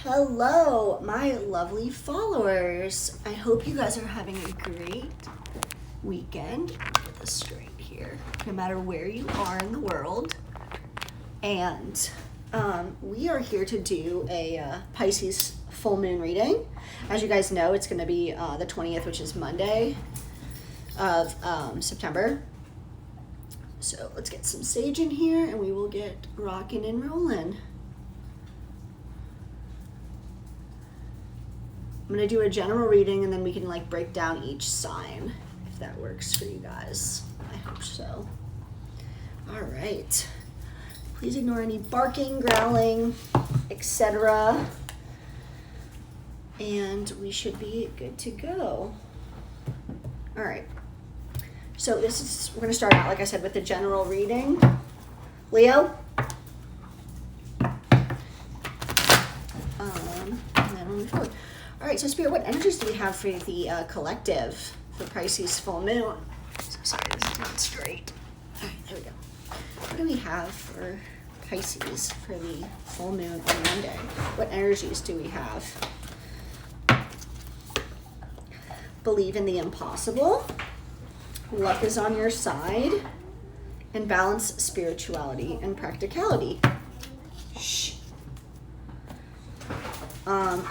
Hello, my lovely followers. I hope you guys are having a great weekend. Get this straight here, no matter where you are in the world. And we are here to do a Pisces full moon reading. As you guys know, it's going to be the 20th, which is Monday of September. So let's get some sage in here and we will get rocking and rolling. I'm going to do a general reading and then we can break down each sign if that works for you guys. I hope so. All right. Please ignore any barking, growling, etc. And we should be good to go. All right. So we're going to start out, like I said, with the general reading. Leo? And then we'll move forward. All right, so Spirit, what energies do we have for the collective for Pisces full moon? Sorry, this is not straight. All right, there we go. What do we have for Pisces for the full moon on Monday? What energies do we have? Believe in the impossible. Luck is on your side. And balance spirituality and practicality. Shh.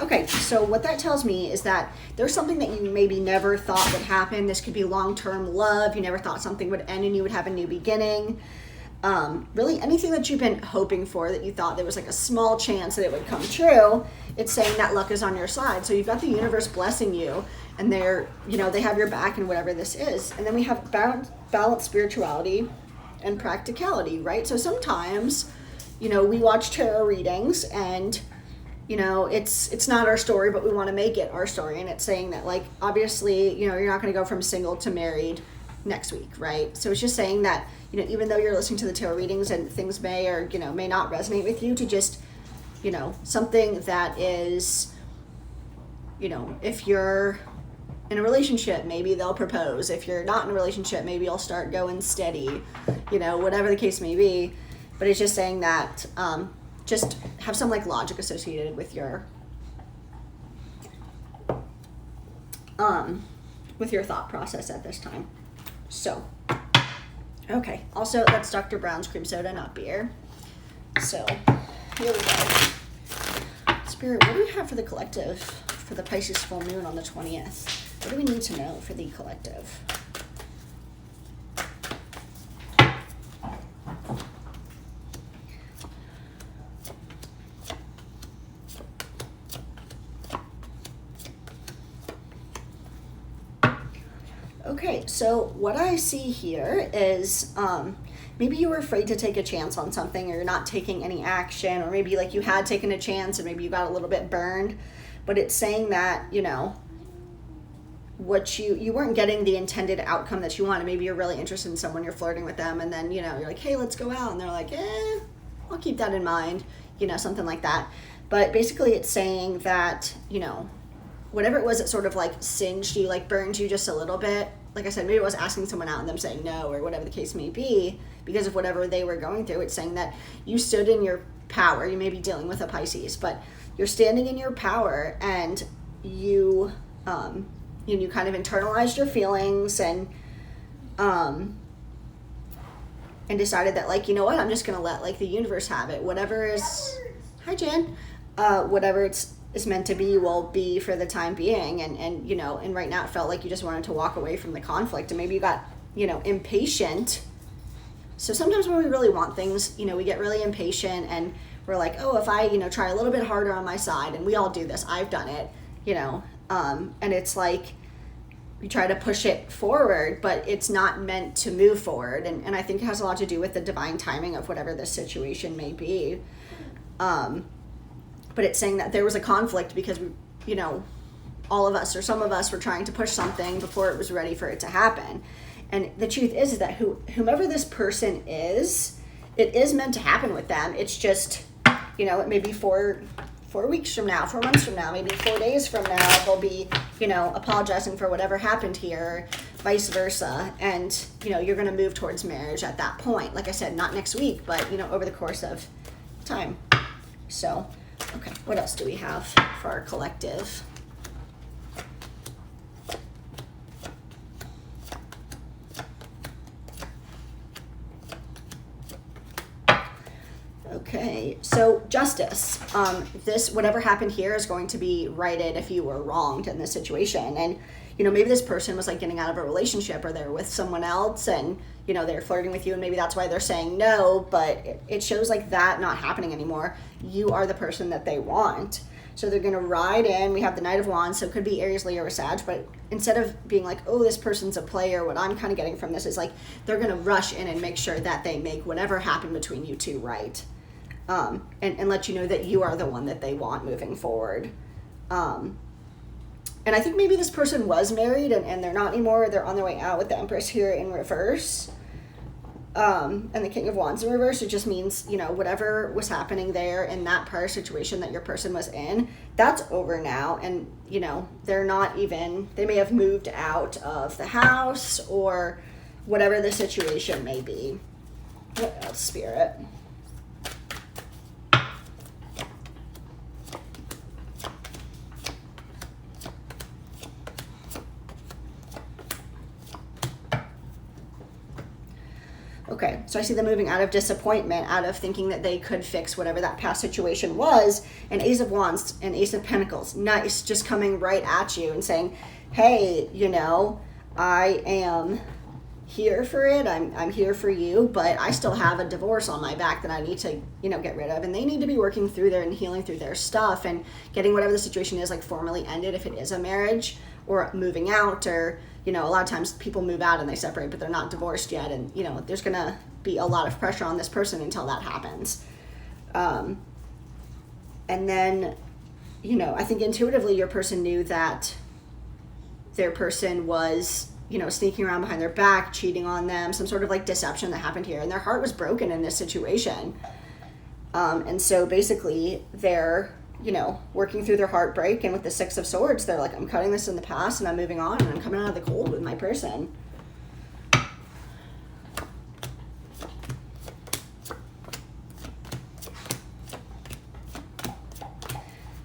Okay, so what that tells me is that there's something that you maybe never thought would happen. This could be long-term love. You never thought something would end and you would have a new beginning. Really anything that you've been hoping for, that you thought there was a small chance that it would come true, it's saying that luck is on your side. So you've got the universe blessing you and they have your back in whatever this is. And then we have balanced spirituality and practicality, right? So sometimes, we watch tarot readings and it's not our story, but we want to make it our story. And it's saying that obviously, you're not going to go from single to married next week, right? So it's just saying that, even though you're listening to the tarot readings and things may or, may not resonate with you, to just, something that is, if you're in a relationship, maybe they'll propose. If you're not in a relationship, maybe you'll start going steady, whatever the case may be. But it's just saying that, just have some logic associated with your thought process at this time. So, okay. Also, that's Dr. Brown's cream soda, not beer. So, here we go. Spirit, what do we have for the collective for the Pisces full moon on the 20th? What do we need to know for the collective? Okay, so what I see here is maybe you were afraid to take a chance on something, or you're not taking any action, or maybe you had taken a chance and maybe you got a little bit burned, but it's saying that, what you weren't getting the intended outcome that you wanted. Maybe you're really interested in someone, you're flirting with them, and then, you're like, hey, let's go out. And they're like, I'll keep that in mind, something like that. But basically it's saying that, whatever it was that sort of singed you, burned you just a little bit. Like I said, maybe it was asking someone out and them saying no, or whatever the case may be, because of whatever they were going through. It's saying that you stood in your power. You may be dealing with a Pisces, but you're standing in your power, and you kind of internalized your feelings and decided that what, I'm just gonna let the universe have it. Whatever is, hi Jan, whatever is meant to be will be for the time being. And right now it felt like you just wanted to walk away from the conflict, and maybe you got impatient. So sometimes when we really want things, we get really impatient and we're like, oh, if I try a little bit harder on my side, and we all do this, I've done it, and it's we try to push it forward, but it's not meant to move forward. And I think it has a lot to do with the divine timing of whatever the situation may be. But it's saying that there was a conflict because we, all of us or some of us were trying to push something before it was ready for it to happen. And the truth is that whomever this person is, it is meant to happen with them. It's just, it may be 4 weeks from now, 4 months from now, maybe 4 days from now, they'll be, apologizing for whatever happened here, vice versa. And, you're going to move towards marriage at that point. Like I said, not next week, but, over the course of time. So Okay, what else do we have for our collective? Okay, so justice. This, whatever happened here is going to be righted if you were wronged in this situation. And, you know, maybe this person was like getting out of a relationship, or they're with someone else and, you know, they're flirting with you, and maybe that's why they're saying no, but it shows like that not happening anymore. You are the person that they want. So they're going to ride in. We have the Knight of Wands, so it could be Aries, Leo, or Sag, but instead of being like, oh, this person's a player, what I'm kind of getting from this is like they're going to rush in and make sure that they make whatever happened between you two right. And let you know that you are the one that they want moving forward. And I think maybe this person was married and they're not anymore. They're on their way out with the Empress here in reverse. And the King of Wands in reverse. It just means, you know, whatever was happening there in that prior situation that your person was in, that's over now. And, you know, they're not even, they may have moved out of the house or whatever the situation may be. What else, Spirit? Okay, so I see them moving out of disappointment, out of thinking that they could fix whatever that past situation was. And Ace of Wands and Ace of Pentacles, nice, just coming right at you and saying, hey, you know, I am here for it. I'm here for you, but I still have a divorce on my back that I need to, you know, get rid of. And they need to be working through there and healing through their stuff and getting whatever the situation is like formally ended if it is a marriage, or moving out, or, you know, a lot of times people move out and they separate, but they're not divorced yet. And, you know, there's going to be a lot of pressure on this person until that happens. And then, you know, I think intuitively your person knew that their person was, you know, sneaking around behind their back, cheating on them, some sort of like deception that happened here. And their heart was broken in this situation. And so basically they're, you know, working through their heartbreak, and with the Six of Swords, they're like, I'm cutting this in the past and I'm moving on and I'm coming out of the cold with my person.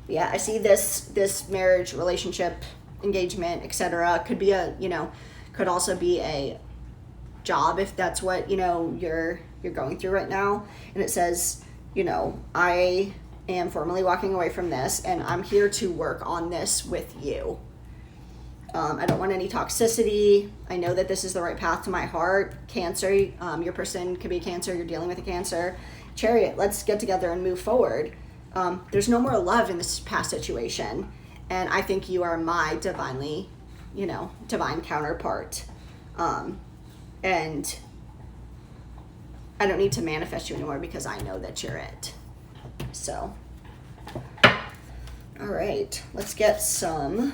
Yeah, I see this marriage, relationship, engagement, etc. could be a, you know, could also be a job if that's what, you know, you're going through right now. And it says, you know, I am formally walking away from this and I'm here to work on this with you. I don't want any toxicity. I know that this is the right path to my heart. Cancer, your person could be Cancer, you're dealing with a Cancer. Chariot, let's get together and move forward. There's no more love in this past situation. And I think you are my divinely, you know, divine counterpart. And I don't need to manifest you anymore because I know that you're it. So, all right, let's get some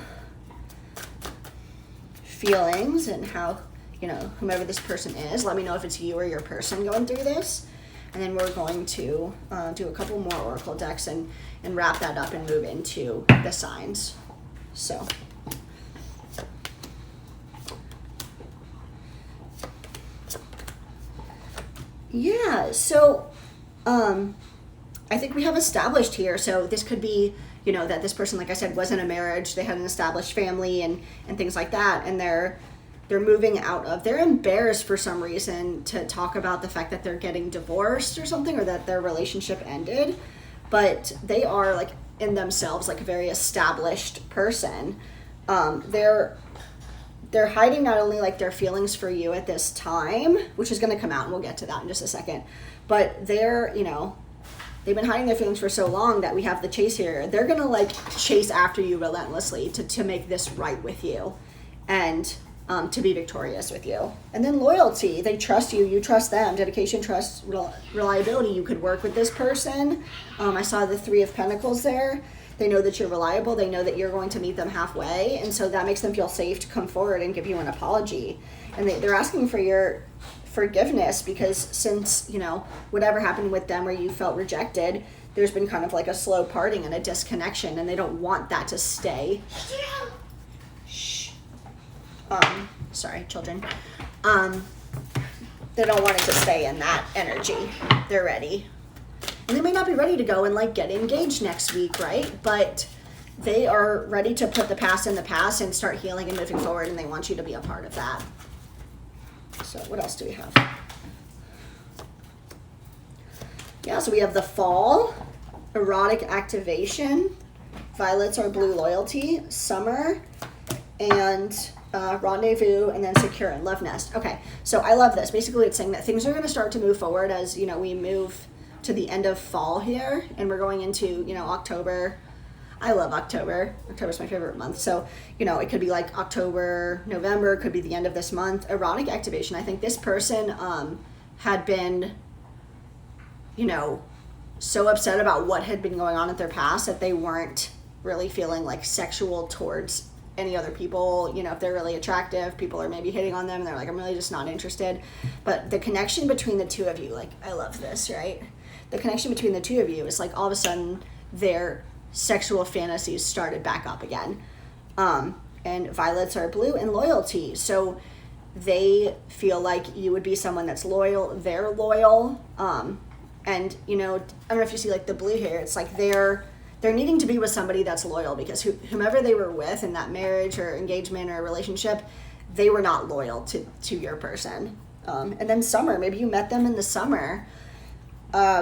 feelings and how, you know, whomever this person is. Let me know if it's you or your person going through this. And then we're going to do a couple more oracle decks and wrap that up and move into the signs. So, yeah, so I think we have established here. So this could be, you know, that this person, like I said, was in a marriage. They had an established family and things like that. And they're moving out of, they're embarrassed for some reason to talk about the fact that they're getting divorced or something, or that their relationship ended. But they are like in themselves like a very established person. They're hiding not only like their feelings for you at this time, which is going to come out and we'll get to that in just a second, but they're, you know, they've been hiding their feelings for so long that we have the chase here. They're going to like chase after you relentlessly to make this right with you and to be victorious with you. And then loyalty, they trust you, you trust them. Dedication, trust, reliability. You could work with this person. I saw the Three of Pentacles there. They know that you're reliable. They know that you're going to meet them halfway. And so that makes them feel safe to come forward and give you an apology. And they're asking for your forgiveness because since, you know, whatever happened with them where you felt rejected, there's been kind of like a slow parting and a disconnection, and they don't want that to stay. Shh. Sorry, children. They don't want it to stay in that energy. They're ready. And they may not be ready to go and like get engaged next week, right? But they are ready to put the past in the past and start healing and moving forward, and they want you to be a part of that. So what else do we have? Yeah, so we have the fall, erotic activation, violets are blue, loyalty, summer, and rendezvous, and then secure and love nest. Okay, so I love this. Basically, it's saying that things are going to start to move forward as, you know, we move to the end of fall here, and we're going into, you know, October. I love October. October's my favorite month. So, you know, it could be like October, November, could be the end of this month. Erotic activation. I think this person had been, you know, so upset about what had been going on at their past that they weren't really feeling like sexual towards any other people. You know, if they're really attractive, people are maybe hitting on them and they're like, I'm really just not interested. But the connection between the two of you, like, I love this, right? The connection between the two of you is like all of a sudden their sexual fantasies started back up again. And violets are blue and loyalty. So they feel like you would be someone that's loyal, they're loyal. And, you know, I don't know if you see like the blue here, it's like they're needing to be with somebody that's loyal, because whomever they were with in that marriage or engagement or relationship, they were not loyal to your person. And then summer, maybe you met them in the summer.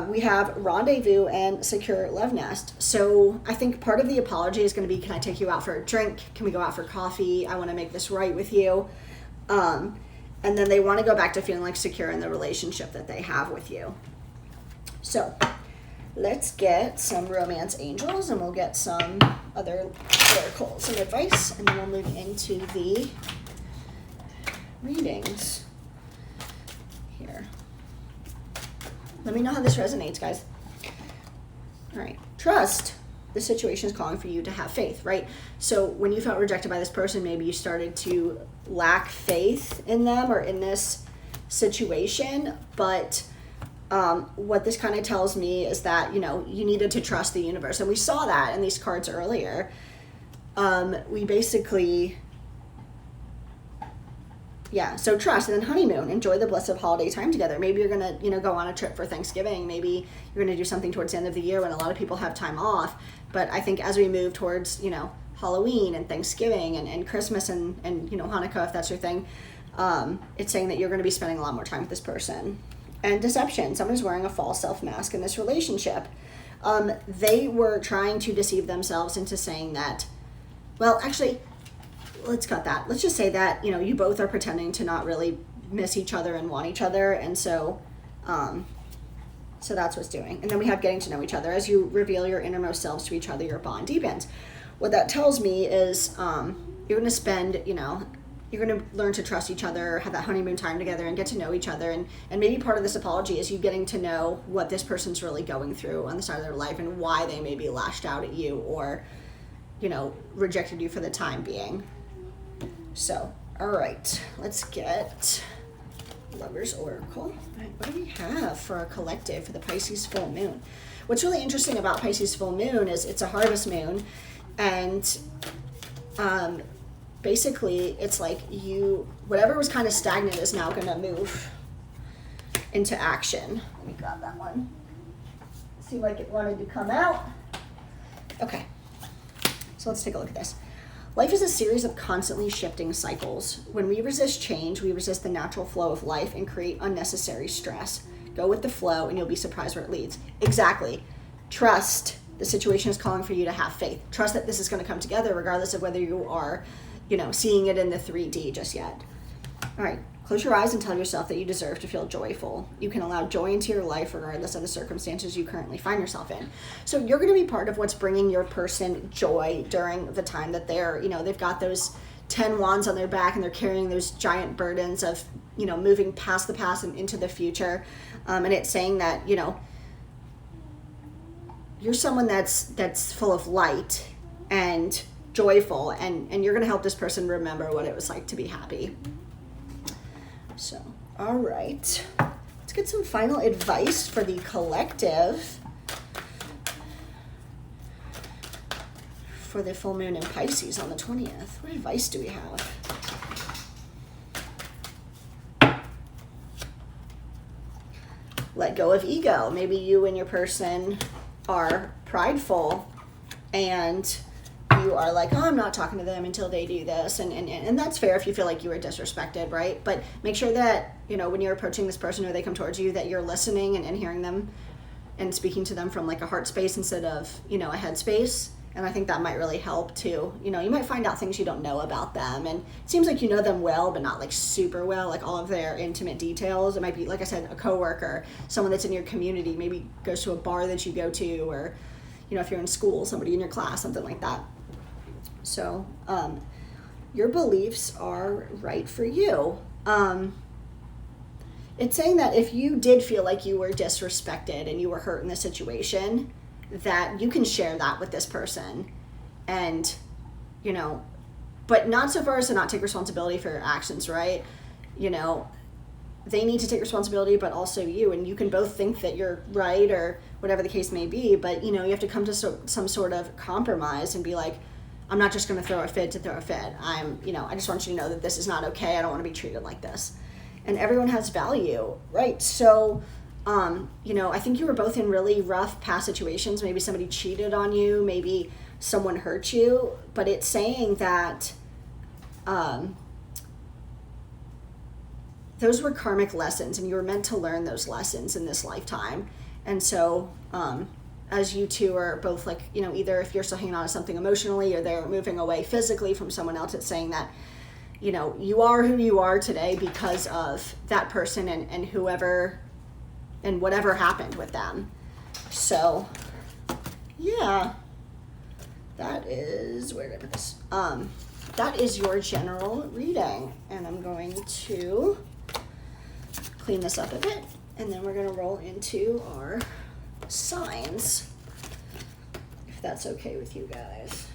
We have rendezvous and secure love nest. So I think part of the apology is going to be, can I take you out for a drink? Can we go out for coffee? I want to make this right with you. And then they want to go back to feeling like secure in the relationship that they have with you. So let's get some romance angels, and we'll get some other oracles, some advice, and then we'll move into the readings here. Let me know how this resonates, guys. All right. Trust. The situation is calling for you to have faith, right? So when you felt rejected by this person, maybe you started to lack faith in them or in this situation. But what this kind of tells me is that, you know, you needed to trust the universe. And we saw that in these cards earlier. We basically... Yeah, so trust. And then honeymoon, enjoy the blessed holiday time together. Maybe you're going to, you know, go on a trip for Thanksgiving. Maybe you're going to do something towards the end of the year when a lot of people have time off. But I think as we move towards, you know, Halloween and Thanksgiving and Christmas and you know, Hanukkah, if that's your thing, it's saying that you're going to be spending a lot more time with this person. And deception. Someone is wearing a false self mask in this relationship. They were trying to deceive themselves into saying that, well, actually... let's cut that. Let's just say that, you know, you both are pretending to not really miss each other and want each other. And so, so that's what's doing. And then we have getting to know each other. As you reveal your innermost selves to each other, your bond deepens. What that tells me is, you're going to spend, you know, you're going to learn to trust each other, have that honeymoon time together and get to know each other. And maybe part of this apology is you getting to know what this person's really going through on the side of their life and why they maybe lashed out at you or, you know, rejected you for the time being. So, all right, let's get Lover's Oracle. All right, what do we have for our collective for the Pisces full moon? What's really interesting about Pisces full moon is it's a harvest moon, and basically it's like whatever was kind of stagnant is now going to move into action. Let me grab that one. Seemed like it wanted to come out. Okay, so let's take a look at this. Life is a series of constantly shifting cycles. When we resist change, we resist the natural flow of life and create unnecessary stress. Go with the flow and you'll be surprised where it leads. Exactly. Trust. The situation is calling for you to have faith. Trust that this is going to come together regardless of whether you are, you know, seeing it in the 3D just yet. All right. Close your eyes and tell yourself that you deserve to feel joyful. You can allow joy into your life regardless of the circumstances you currently find yourself in. So you're going to be part of what's bringing your person joy during the time that they're, you know, they've got those 10 wands on their back and they're carrying those giant burdens of, you know, moving past the past and into the future. And it's saying that, you know, you're someone that's full of light and joyful, and you're going to help this person remember what it was like to be happy. So, all right, let's get some final advice for the collective for the full moon in Pisces on the 20th. What advice do we have? let go of ego. Maybe you and your person are prideful and you are like, oh, I'm not talking to them until they do this. And that's fair if you feel like you were disrespected, right? But make sure that, when you're approaching this person or they come towards you, that you're listening and hearing them and speaking to them from like a heart space instead of, a head space. And I think that might really help too. You might find out things you don't know about them. And it seems like you know them well, but not like super well, like all of their intimate details. It might be, like I said, a coworker, someone that's in your community, maybe goes to a bar that you go to, or, if you're in school, somebody in your class, something like that. So your beliefs are right for you. It's saying that if you did feel like you were disrespected and you were hurt in this situation, that you can share that with this person and, but not so far as to not take responsibility for your actions, right? They need to take responsibility, but also you, and you can both think that you're right or whatever the case may be, but, you have to come to some sort of compromise and be like, I'm not just going to throw a fit to throw a fit. I just want you to know that this is not okay. I don't want to be treated like this. And everyone has value, right? So, I think you were both in really rough past situations. Maybe somebody cheated on you. Maybe someone hurt you. But it's saying that those were karmic lessons, and you were meant to learn those lessons in this lifetime. And so, as you two are both like, either if you're still hanging on to something emotionally or they're moving away physically from someone else, it's saying that, you are who you are today because of that person and whoever and whatever happened with them. So, yeah, that is, where did I put this? That is your general reading. And I'm going to clean this up a bit, and then we're going to roll into our signs, if that's okay with you guys.